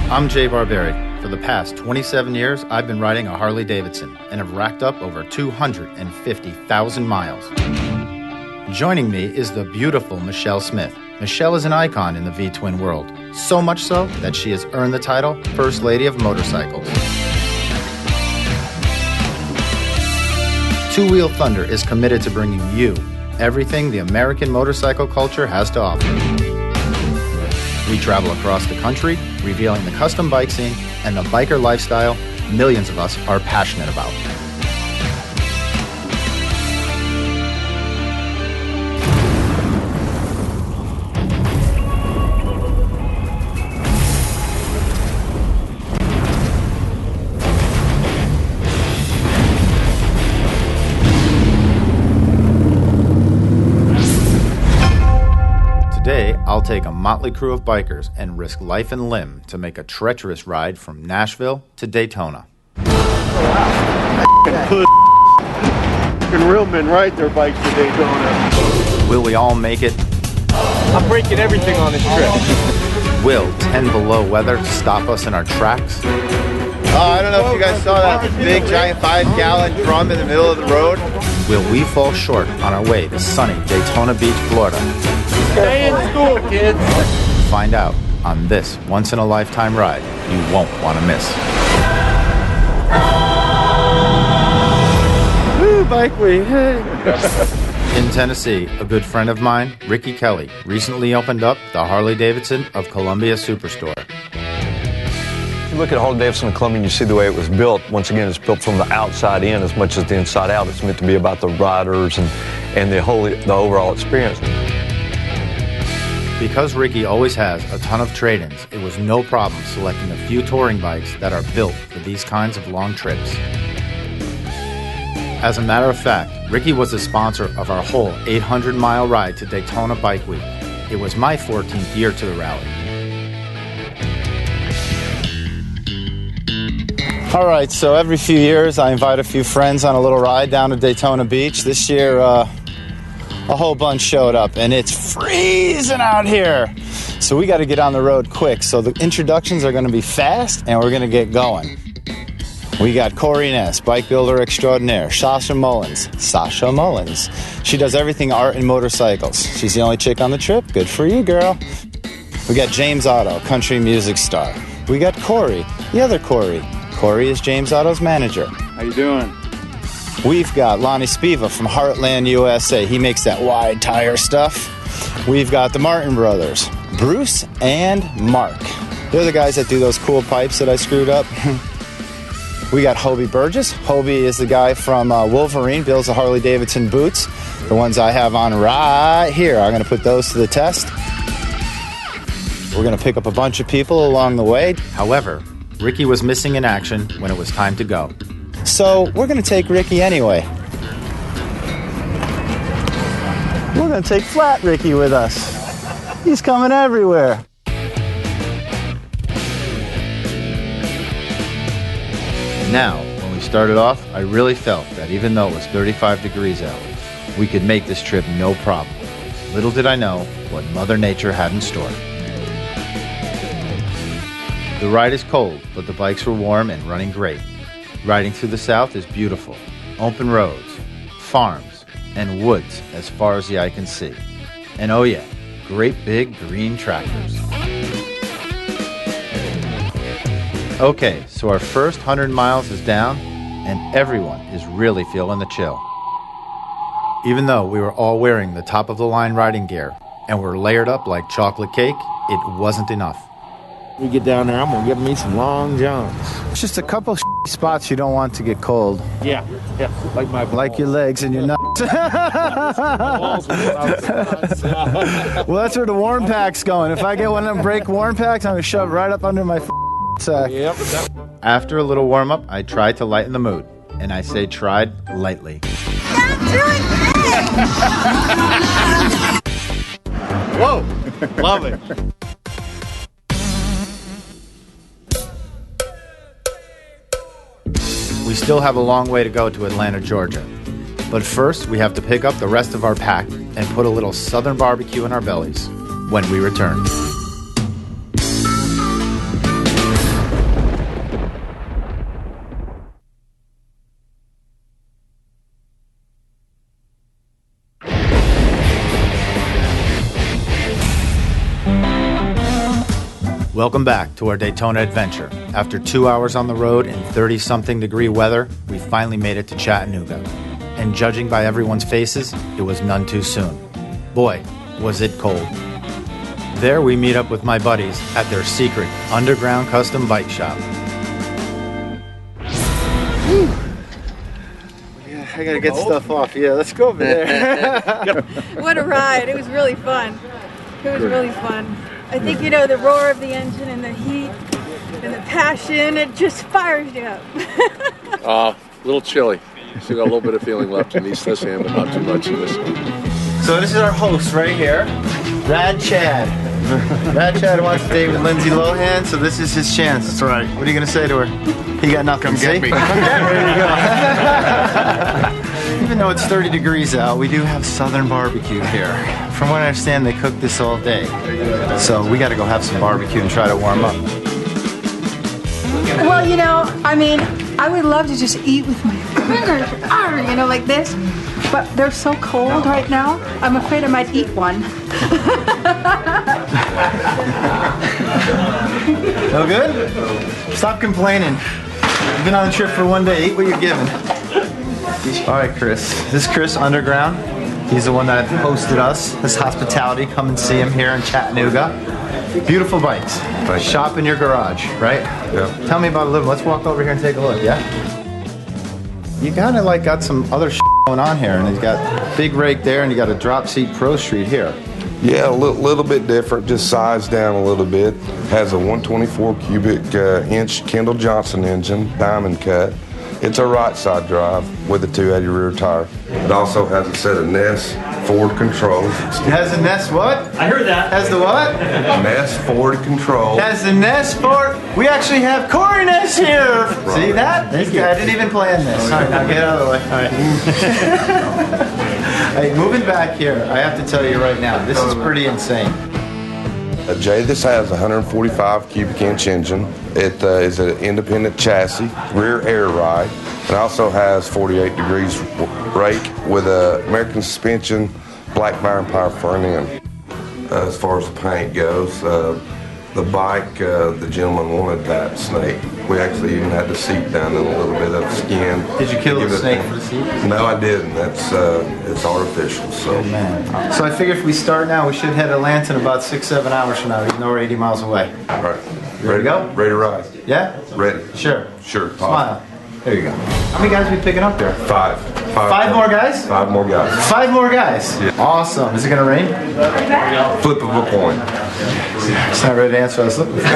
I'm Jay Barbieri. For the past 27 years, I've been riding a Harley-Davidson and have racked up over 250,000 miles. Joining me is the beautiful Michelle Smith. Michelle is an icon in the V-twin world, so much so that she has earned the title First Lady of Motorcycles. Two Wheel Thunder is committed to bringing you everything the American motorcycle culture has to offer. We travel across the country, revealing the custom bike scene and the biker lifestyle millions of us are passionate about. Today, I'll take a motley crew of bikers and risk life and limb to make a treacherous ride from Nashville to Daytona. Real men ride their bikes to Daytona. Will we all make it? I'm breaking everything on this trip. Will 10 below weather stop us in our tracks? I don't know if you guys saw that big giant 5-gallon drum in the middle of the road. Will we fall short on our way to sunny Daytona Beach, Florida? Stay in school, kids. Find out on this once-in-a-lifetime ride you won't want to miss. Woo, bike week. Hey. In Tennessee, a good friend of mine, Ricky Kelly, recently opened up the Harley-Davidson of Columbia Superstore. If you look at Harley-Davidson of Columbia and you see the way it was built, once again, it's built from the outside in as much as the inside out. It's meant to be about the riders and the overall experience. Because Ricky always has a ton of trade-ins, it was no problem selecting a few touring bikes that are built for these kinds of long trips. As a matter of fact, Ricky was the sponsor of our whole 800-mile ride to Daytona Bike Week. It was my 14th year to the rally. All right, so every few years I invite a few friends on a little ride down to Daytona Beach. This year, a whole bunch showed up, and it's freezing out here. So we got to get on the road quick. So the introductions are going to be fast, and we're going to get going. We got Corey Ness, bike builder extraordinaire. Sasha Mullins. She does everything art and motorcycles. She's the only chick on the trip. Good for you, girl. We got James Otto, country music star. We got Corey, the other Corey. Corey is James Otto's manager. How you doing? We've got Lonnie Spiva from Heartland, USA. He makes that wide tire stuff. We've got the Martin brothers, Bruce and Mark. They're the guys that do those cool pipes that I screwed up. We got Hobie Burgess. Hobie is the guy from Wolverine, builds the Harley-Davidson boots. The ones I have on right here. I'm going to put those to the test. We're going to pick up a bunch of people along the way. However, Ricky was missing in action when it was time to go. So we're going to take Ricky anyway. We're going to take Flat Ricky with us. He's coming everywhere. Now, when we started off, I really felt that even though it was 35 degrees out, we could make this trip no problem. Little did I know what Mother Nature had in store. The ride is cold, but the bikes were warm and running great. Riding through the South is beautiful. Open roads, farms, and woods as far as the eye can see. And oh yeah, great big green tractors. Okay, so our first 100 miles is down, and everyone is really feeling the chill. Even though we were all wearing the top-of-the-line riding gear and were layered up like chocolate cake, it wasn't enough. We get down there, I'm going to give me some long johns. It's just a couple spots you don't want to get cold. Yeah, like my balls. Like your legs and your nuts. balls. Well, that's where the warm pack's going. If I get one of them brake warm packs, I'm going to shove right up under my sack. Yep. After a little warm-up, I tried to lighten the mood. And I say tried lightly. Whoa, love it. We still have a long way to go to Atlanta, Georgia. But first, we have to pick up the rest of our pack and put a little Southern barbecue in our bellies when we return. Welcome back to our Daytona adventure. After 2 hours on the road in 30-something degree weather, we finally made it to Chattanooga. And judging by everyone's faces, it was none too soon. Boy, was it cold. There we meet up with my buddies at their secret underground custom bike shop. Yeah, I gotta get stuff off. Yeah, let's go over there. What a ride. It was really fun. It was really fun. I think, you know, the roar of the engine and the heat and the passion, it just fires you up. A little chilly. Still got a little bit of feeling left in East Litham, but not too much in this one. So this is our host right here, Rad Chad. Rad Chad wants to date with Lindsay Lohan, so this is his chance. That's right. What are you going to say to her? He got nothing. Come get me. There you go. Even though it's 30 degrees out, we do have Southern barbecue here. From what I understand, they cook this all day. So we got to go have some barbecue and try to warm up. Well, you know, I mean, I would love to just eat with my fingers, you know, like this. But they're so cold right now, I'm afraid I might eat one. No good? Stop complaining. You've been on a trip for one day. Eat what you're given. All right, Chris. This is Chris Underground. He's the one that hosted us. His hospitality. Come and see him here in Chattanooga. Beautiful bikes. Shop in your garage, right? Yeah. Tell me about a little. Let's walk over here and take a look, yeah? You kind of like got some other going on here, and you got big rake there, and you got a drop seat Pro Street here. Yeah, a little bit different, just sized down a little bit. Has a 124 cubic inch Kendall Johnson engine, diamond cut. It's a right side drive with a 280 rear tire. It also has a set of Ness forward controls. It has a Ness what? I heard that. Has the what? Ness forward control. Has the Ness Sport. We actually have Corey Ness here. See that? Thank you. I didn't even plan this. All right, now get out of the way. All right. Hey, moving back here, I have to tell you right now, this is pretty insane. Jay, this has a 145 cubic inch engine. It is an independent chassis, rear air ride. It also has 48 degrees rake with a American suspension, black vampire front end. As far as the paint goes, the bike, the gentleman wanted that snake. We actually even had the seat down in a little bit of skin. Did you kill the snake for the seat? No, I didn't. That's it's artificial. So. Man. So I figure if we start now, we should head to Atlanta in about 6-7 hours from now, even though we're 80 miles away. All right. Ready to go? Ready to ride. Yeah? Ready. Sure. Sure. Smile. There you go. How many guys are we picking up there? Five. Five more guys? 5 more guys. 5 more guys? Yeah. Awesome. Is it going to rain? Flip of a coin. It's not ready to answer what I was looking for.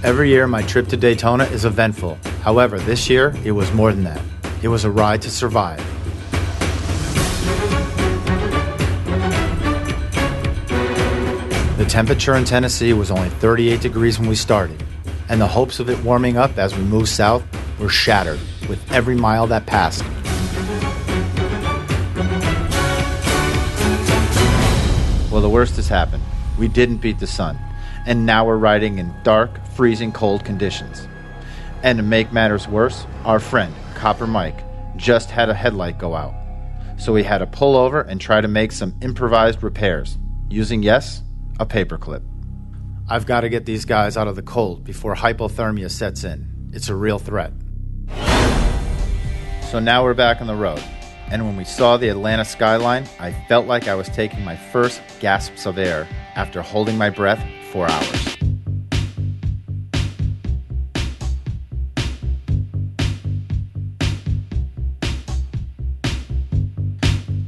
Every year, my trip to Daytona is eventful. However, this year, it was more than that. It was a ride to survive. The temperature in Tennessee was only 38 degrees when we started, and the hopes of it warming up as we moved south were shattered with every mile that passed. Well, the worst has happened. We didn't beat the sun, and now we're riding in dark, freezing cold conditions. And to make matters worse, our friend, Copper Mike, just had a headlight go out. So we had to pull over and try to make some improvised repairs, using, yes, a paperclip. I've got to get these guys out of the cold before hypothermia sets in. It's a real threat. So now we're back on the road. And when we saw the Atlanta skyline, I felt like I was taking my first gasps of air after holding my breath for hours.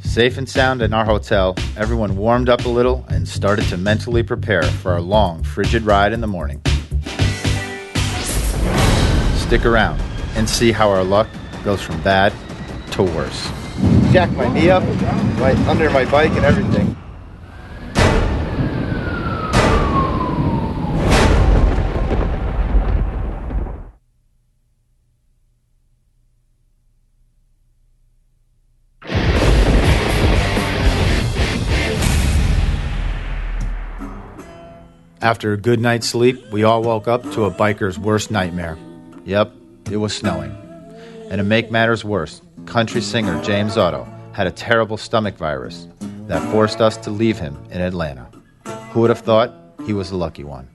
Safe and sound in our hotel, everyone warmed up a little and started to mentally prepare for our long, frigid ride in the morning. Stick around and see how our luck goes from bad to worse. Jack my knee up, right under my bike and everything. After a good night's sleep, we all woke up to a biker's worst nightmare. Yep, it was snowing. And to make matters worse, country singer James Otto had a terrible stomach virus that forced us to leave him in Atlanta. Who would have thought he was the lucky one?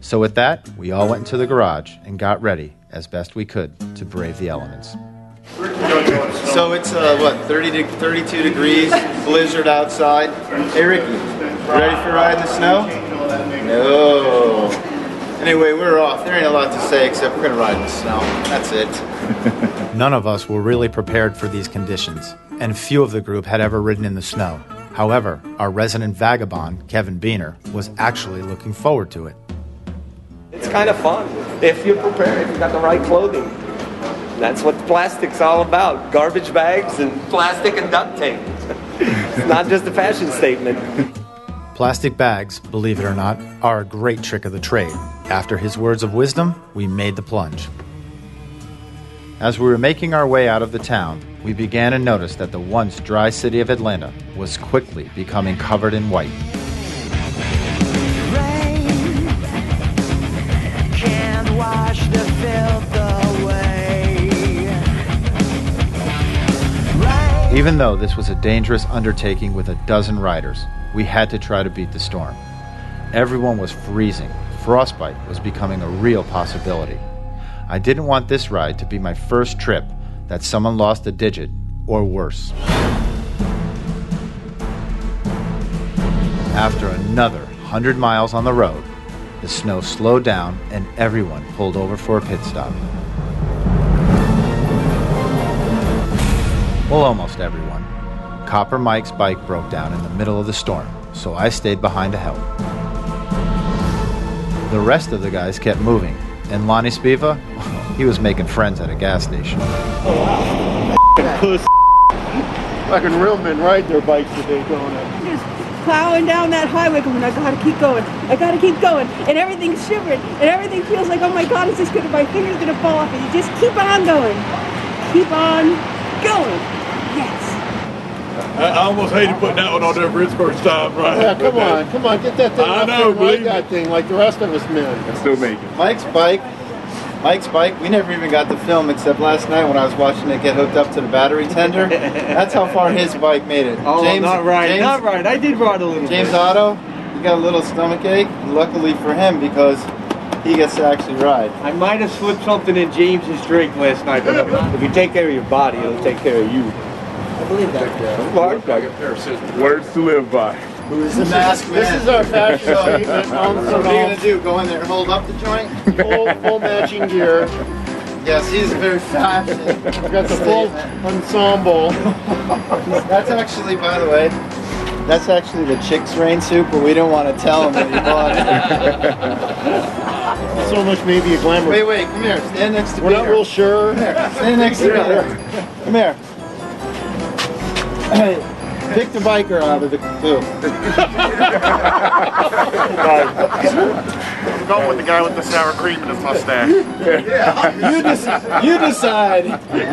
So with that, we all went into the garage and got ready as best we could to brave the elements. So it's, 32 degrees, blizzard outside. Hey, Ricky, ready for a ride in the snow? No. Anyway, we're off. There ain't a lot to say except we're going to ride in the snow. That's it. None of us were really prepared for these conditions, and few of the group had ever ridden in the snow. However, our resident vagabond, Kevin Beener, was actually looking forward to it. It's kind of fun if you're prepared, if you got the right clothing. That's what plastic's all about. Garbage bags and plastic and duct tape. It's not just a fashion statement. Plastic bags, believe it or not, are a great trick of the trade. After his words of wisdom, we made the plunge. As we were making our way out of the town, we began to notice that the once dry city of Atlanta was quickly becoming covered in white. Rain can't wash the filth away. Rain. Even though this was a dangerous undertaking with a dozen riders, we had to try to beat the storm. Everyone was freezing. Frostbite was becoming a real possibility. I didn't want this ride to be my first trip that someone lost a digit or worse. After another 100 miles on the road, the snow slowed down and everyone pulled over for a pit stop. Well, almost everyone. Copper Mike's bike broke down in the middle of the storm, so I stayed behind to help. The rest of the guys kept moving, and Lonnie Spiva, he was making friends at a gas station. Fucking real men ride their bikes to Daytona. Just plowing down that highway going, I gotta keep going, I gotta keep going. And everything's shivering, and everything feels like, oh my God, is this gonna, my finger's gonna fall off. And you just keep on going. Keep on going. Yes. I almost hated putting that one on there for its first time, right? Yeah, come on, get that thing up there and ride that thing like the rest of us men. I still make it. Mike's bike, we never even got to film except last night when I was watching it get hooked up to the battery tender. That's how far his bike made it. Oh, not right. I did ride a little James bit. Otto, he got a little stomach ache. Luckily for him, because he gets to actually ride. I might have slipped something in James's drink last night, but if you take care of your body, it'll take care of you. I believe that. Words to live by. Who's the mask man? This is our fashion statement. What are you gonna do? Go in there and hold up the joint? Full matching gear. Yes, he's very fashion. We've got the full ensemble. That's actually, by the way, that's actually the chick's rain suit, but we didn't want to tell him that he bought it. So much maybe a glamour. Wait, come here. Stand next to me. We're not real sure. Stand next to me. Come here. Hey. Pick the biker out of the two. I'm going with the guy with the sour cream in his mustache. You decide.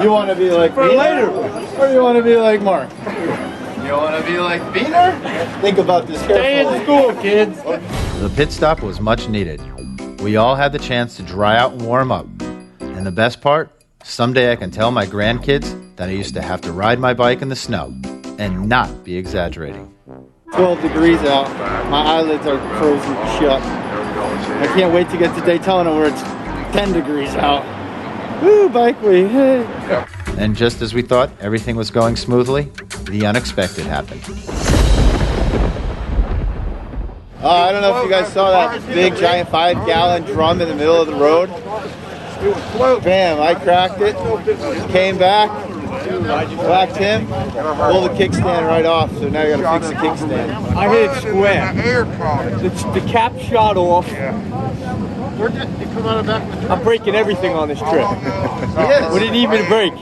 You want to be like Beener, later, or you want to be like Mark? You want to be like Beener? Think about this carefully. Stay in school, kids. The pit stop was much needed. We all had the chance to dry out and warm up. And the best part, someday I can tell my grandkids that I used to have to ride my bike in the snow. And not be exaggerating. 12 degrees out. My eyelids are frozen shut. I can't wait to get to Daytona where it's 10 degrees out. Woo, bike week. Hey. And just as we thought everything was going smoothly, the unexpected happened. I don't know if you guys saw that big giant 5-gallon drum in the middle of the road. Bam, I cracked it, came back, whacked him, pulled the kickstand right off, so now you gotta fix the kickstand. I hit it square. The cap shot off. Where'd you come out of back? I'm breaking everything on this trip. Yes. We didn't even break.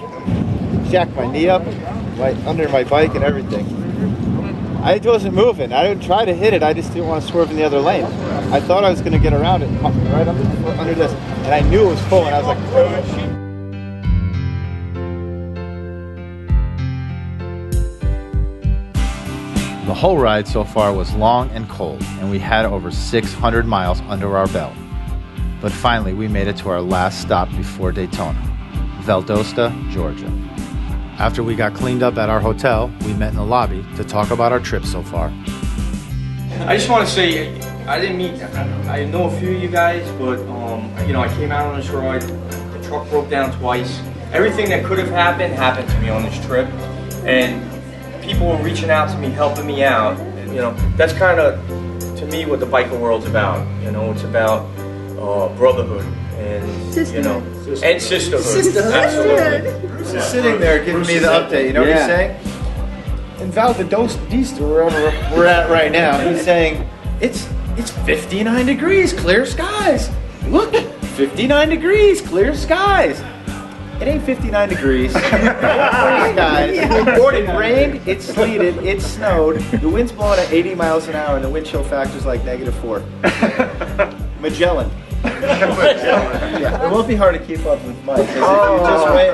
Jacked my knee up, right under my bike and everything. I wasn't moving. I didn't try to hit it. I just didn't want to swerve in the other lane. I thought I was going to get around it, right under this, and I knew it was full, and I was like, oh, shit. The whole ride so far was long and cold, and we had over 600 miles under our belt. But finally, we made it to our last stop before Daytona, Valdosta, Georgia. After we got cleaned up at our hotel, we met in the lobby to talk about our trip so far. I just want to say, I didn't meet, I know a few of you guys, but, you know, I came out on this ride, the truck broke down twice. Everything that could have happened to me on this trip. And people were reaching out to me, helping me out. And, you know, that's kind of, to me, what the biker world's about. You know, it's about brotherhood and, you know, and sisterhood. Absolutely. Bruce is sitting there giving me the update. You know what he's saying? In Valladolid, wherever we're at right now, he's saying it's 59 degrees, clear skies. Look, 59 degrees, clear skies. It ain't 59 degrees. Clear skies. It rained, it sleeted, it snowed. The wind's blowing at 80 miles an hour, and the wind chill factor's like -4. Magellan. Yeah, it won't be hard to keep up with Mike. If you just wait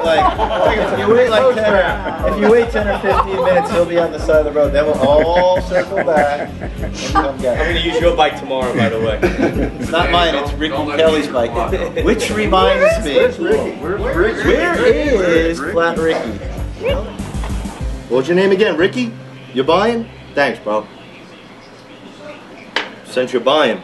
if you wait 10 or 15 minutes, he'll be on the side of the road. Then we'll all circle back and come get. I'm going to use your bike tomorrow, by the way. It's not mine. It's Ricky Kelly's bike. Which reminds me, where is Flat Ricky? What's your name again, Ricky? You buying? Thanks, bro. Since you're buying.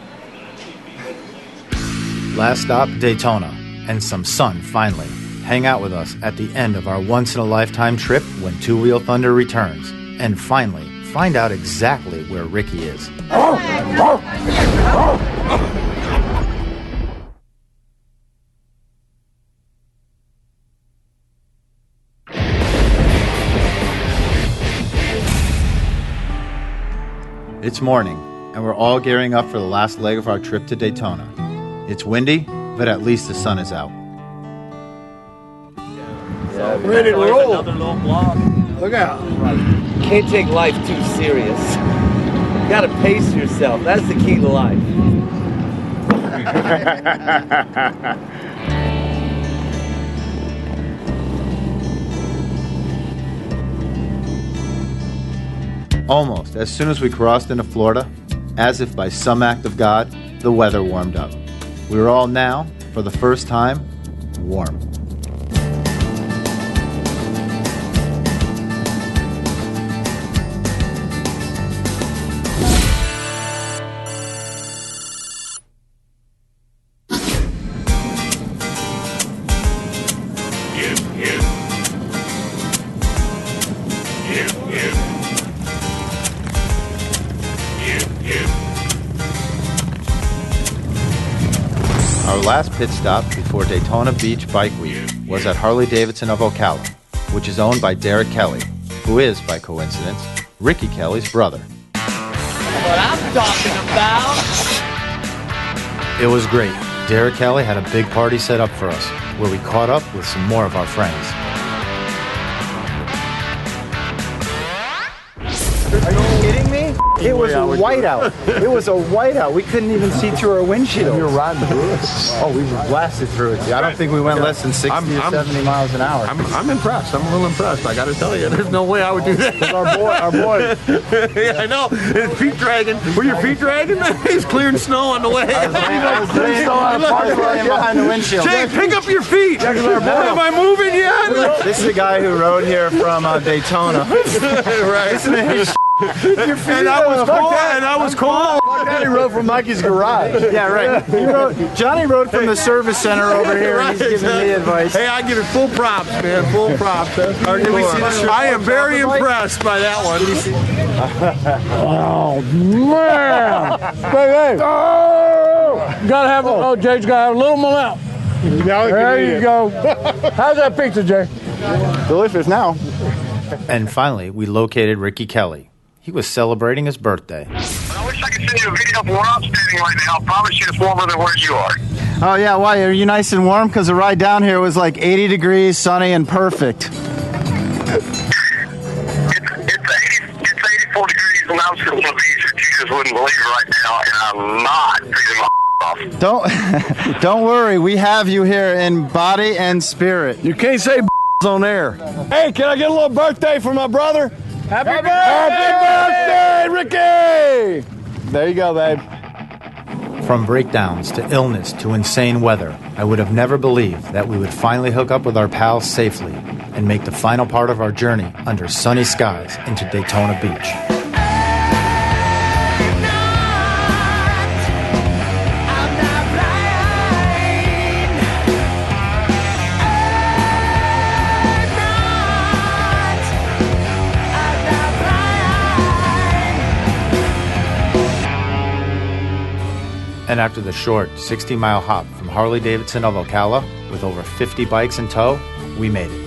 Last stop, Daytona, and some sun finally. Hang out with us at the end of our once-in-a-lifetime trip when Two Wheel Thunder returns. And finally, find out exactly where Ricky is. It's morning, and we're all gearing up for the last leg of our trip to Daytona. It's windy, but at least the sun is out. Ready to roll. Another little block. Look out. Can't take life too serious. You gotta pace yourself. That's the key to life. Almost as soon as we crossed into Florida, as if by some act of God, the weather warmed up. We were all now, for the first time, warm. Our last pit stop before Daytona Beach Bike Week was at Harley-Davidson of Ocala, which is owned by Derek Kelly, who is, by coincidence, Ricky Kelly's brother. What I'm talking about. It was great. Derek Kelly had a big party set up for us, where we caught up with some more of our friends. Are you kidding me? It was a whiteout. It was a whiteout. We couldn't even see through our windshield. You were riding through it. Oh, we blasted through it. I don't think we went less than 60 or 70 miles an hour. I'm impressed. I'm a little impressed. I got to tell you, there's no way I would do that. Our boy. Yeah, I know. His feet dragging. Were your feet dragging? He's clearing snow on the way. I was laying behind the windshield. Jay, pick up your feet. Am I moving yet? This is the guy who rode here from Daytona. Right. Isn't it? And I was cold. He rode from Mikey's garage. Yeah, right. Johnny rode from the service center over here, and he's giving me advice. Hey, I give it full props, man. Full props. I am very impressed by that one. Oh, man. Hey. Oh. Gotta have, Jay's gotta have a little more out. There you go. How's that pizza, Jay? Delicious now. And finally, we located Ricky Kelly. He was celebrating his birthday. I wish I could send you a video of where I'm standing right now. I promise you it's warmer than where you are. Oh, yeah. Why? Are you nice and warm? Because the ride down here was like 80 degrees, sunny, and perfect. It's 84 degrees, and I'm sitting on the beach that you just wouldn't believe right now, and I'm not freezing my off. Don't worry. We have you here in body and spirit. You can't say on air. Hey, can I get a little birthday for my brother? Happy birthday, Ricky! There you go, babe. From breakdowns to illness to insane weather, I would have never believed that we would finally hook up with our pals safely and make the final part of our journey under sunny skies into Daytona Beach. And after the short 60-mile hop from Harley-Davidson of Ocala with over 50 bikes in tow, we made it.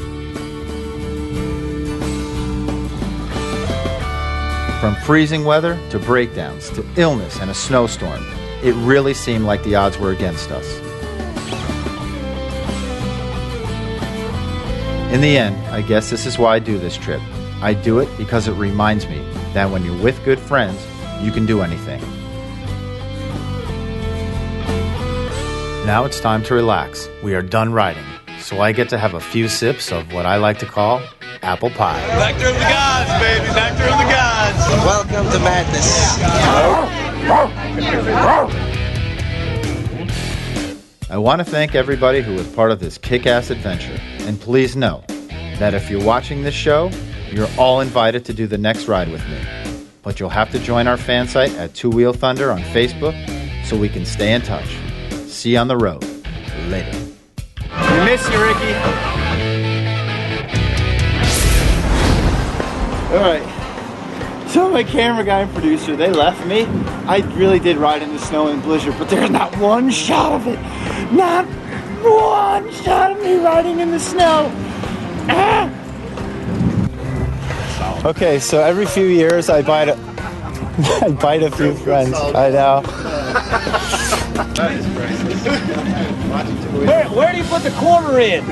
From freezing weather to breakdowns to illness and a snowstorm, it really seemed like the odds were against us. In the end, I guess this is why I do this trip. I do it because it reminds me that when you're with good friends, you can do anything. Now it's time to relax. We are done riding, so I get to have a few sips of what I like to call apple pie. Nectar of the gods, baby. Nectar of the gods. Welcome to madness. I want to thank everybody who was part of this kick-ass adventure. And please know that if you're watching this show, you're all invited to do the next ride with me. But you'll have to join our fan site at Two Wheel Thunder on Facebook so we can stay in touch. See you on the road. Later. We miss you, Ricky. All right. So my camera guy and producer, they left me. I really did ride in the snow and blizzard, but there's not one shot of it. Not one shot of me riding in the snow. Ah! Okay, so every few years I bite a few friends. I know. Where do you put the quarter in?